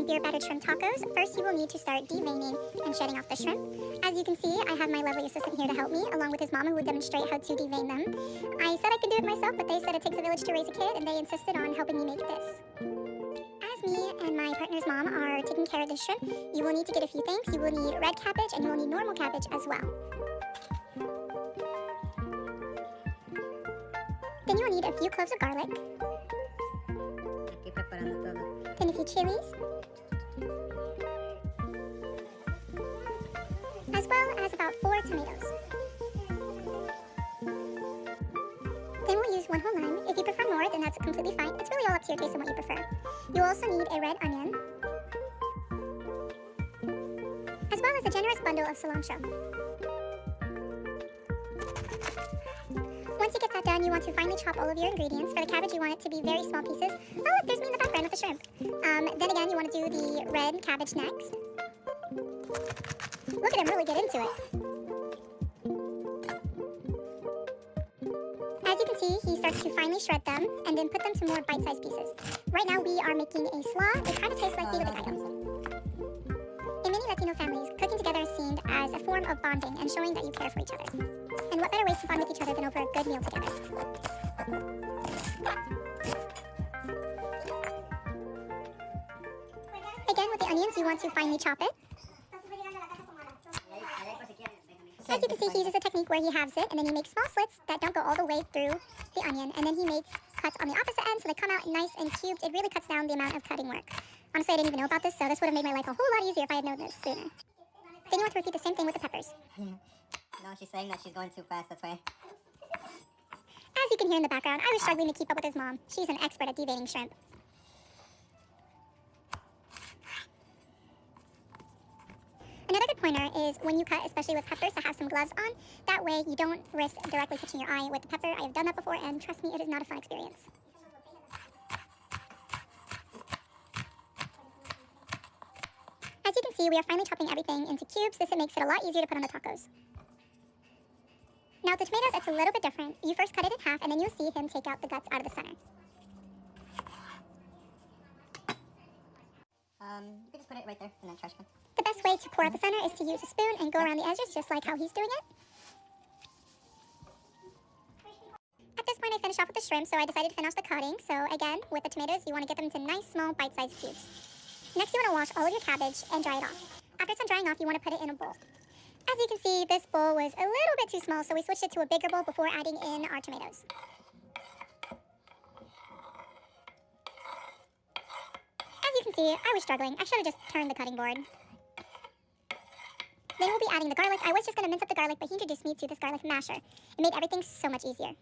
beer battered shrimp tacos, first you will need to start deveining and shedding off the shrimp. As you can see, I have my lovely assistant here to help me, along with his mama who would demonstrate how to devein them. I said I could do it myself, but they said it takes a village to raise a kid, and they insisted on helping me make this. As me and my partner's mom are taking care of this shrimp, you will need to get a few things. You will need red cabbage, and you will need normal cabbage as well. Then you will need a few cloves of garlic. Then a few chilies. As well as about 4 tomatoes. Then we'll use 1 whole lime. If you prefer more, then that's completely fine. It's really all up to your taste and what you prefer. You also need a red onion, as well as a generous bundle of cilantro. Once you get that done, you want to finely chop all of your ingredients. For the cabbage, you want it to be very small pieces. Oh, look, there's me in the background with the shrimp. Then again, you want to do the red cabbage next. Look at him really get into it. As you can see, he starts to finely shred them and then put them to more bite-sized pieces. Right now, we are making a slaw. It kind of tastes like pico de gallo. In many Latino families, cooking together is seen as a form of bonding and showing that you care for each other. And what better ways to bond with each other than over a good meal together? Again, with the onions, you want to finely chop it. As you can see, he uses a technique where he halves it, and then he makes small slits that don't go all the way through the onion, and then he makes cuts on the opposite end so they come out nice and cubed. It really cuts down the amount of cutting work. Honestly, I didn't even know about this, so this would have made my life a whole lot easier if I had known this sooner. Then you want to repeat the same thing with the peppers. No, she's saying that she's going too fast, that's why. As you can hear in the background, I was struggling to keep up with his mom. She's an expert at deveining shrimp. Another good pointer is when you cut, especially with peppers, to have some gloves on. That way you don't risk directly touching your eye with the pepper. I have done that before, and trust me, it is not a fun experience. As you can see, we are finally chopping everything into cubes. This makes it a lot easier to put on the tacos. Now with the tomatoes, it's a little bit different. You first cut it in half, and then you'll see him take out the guts out of the center. You can just put it right there in that trash can. The best way to pour out the center is to use a spoon and go around the edges, just like how he's doing it. At this point, I finished off with the shrimp, so I decided to finish the cutting. So again, with the tomatoes, you want to get them into nice, small, bite-sized cubes. Next, you want to wash all of your cabbage and dry it off. After it's done drying off, you want to put it in a bowl. As you can see, this bowl was a little bit too small, so we switched it to a bigger bowl before adding in our tomatoes. As you can see, I was struggling. I should have just turned the cutting board. Then we'll be adding the garlic. I was just going to mince up the garlic, but he introduced me to this garlic masher. It made everything so much easier.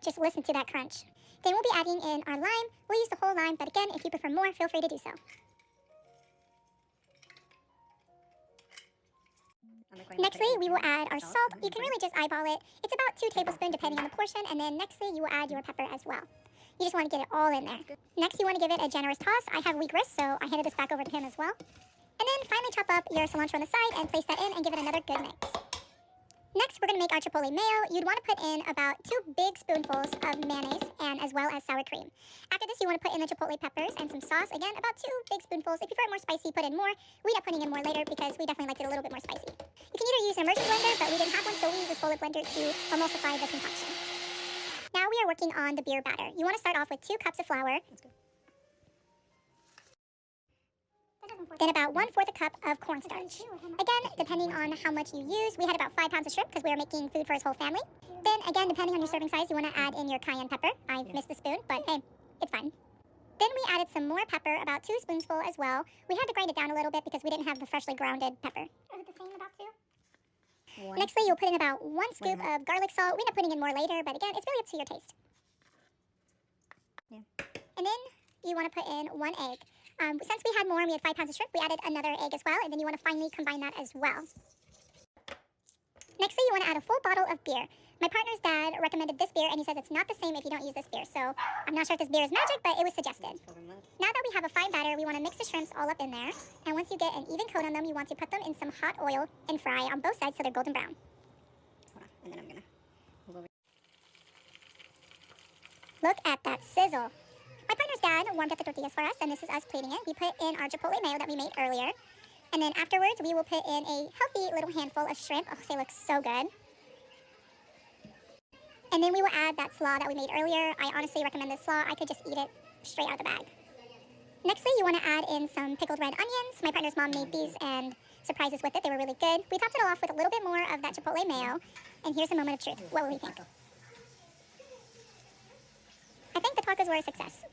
Just listen to that crunch. Then we'll be adding in our lime. We'll use the whole lime, but again, if you prefer more, feel free to do so. Nextly, we will add our salt. You can really just eyeball it. It's about 2 tablespoons depending on the portion, and then nextly, you will add your pepper as well. You just want to get it all in there. Next, you want to give it a generous toss. I have weak wrists, so I handed this back over to him as well. And then finally chop up your cilantro on the side and place that in and give it another good mix. Next, we're going to make our chipotle mayo. You'd want to put in about 2 big spoonfuls of mayonnaise and as well as sour cream. After this, you want to put in the chipotle peppers and some sauce. Again, about 2 big spoonfuls. If you prefer it more spicy, put in more. We end up putting in more later because we definitely liked it a little bit more spicy. You can either use an immersion blender, but we didn't have one, so we use this bullet blender to emulsify the concoction. Now we are working on the beer batter. You want to start off with 2 cups of flour. Then about 1/4 a cup of cornstarch. Again, depending on how much you use, we had about 5 pounds of shrimp because we were making food for his whole family. Then again, depending on your serving size, you want to add in your cayenne pepper. I missed the spoon, but hey, it's fine. Then we added some more pepper, about 2 spoonfuls as well. We had to grind it down a little bit because we didn't have the freshly grounded pepper. Is it the same, about 2? Nextly, you'll put in about 1 scoop of garlic salt. We end up putting in more later, but again, it's really up to your taste. And then you want to put in 1 egg. Since we had more and we had 5 pounds of shrimp, we added another egg as well, and then you want to finally combine that as well. Nextly, you want to add a full bottle of beer. My partner's dad recommended this beer, and he says it's not the same if you don't use this beer, so I'm not sure if this beer is magic, but it was suggested. Now that we have a fine batter, we want to mix the shrimps all up in there, and once you get an even coat on them, you want to put them in some hot oil and fry on both sides so they're golden brown. And then I'm gonna move over. Look at that sizzle. My partner's dad warmed up the tortillas for us, and this is us plating it. We put in our chipotle mayo that we made earlier. And then afterwards, we will put in a healthy little handful of shrimp. Oh, they look so good. And then we will add that slaw that we made earlier. I honestly recommend this slaw. I could just eat it straight out of the bag. Nextly, you want to add in some pickled red onions. My partner's mom made these and surprised us with it. They were really good. We topped it all off with a little bit more of that chipotle mayo. And here's a moment of truth. What will we think? I think the tacos were a success.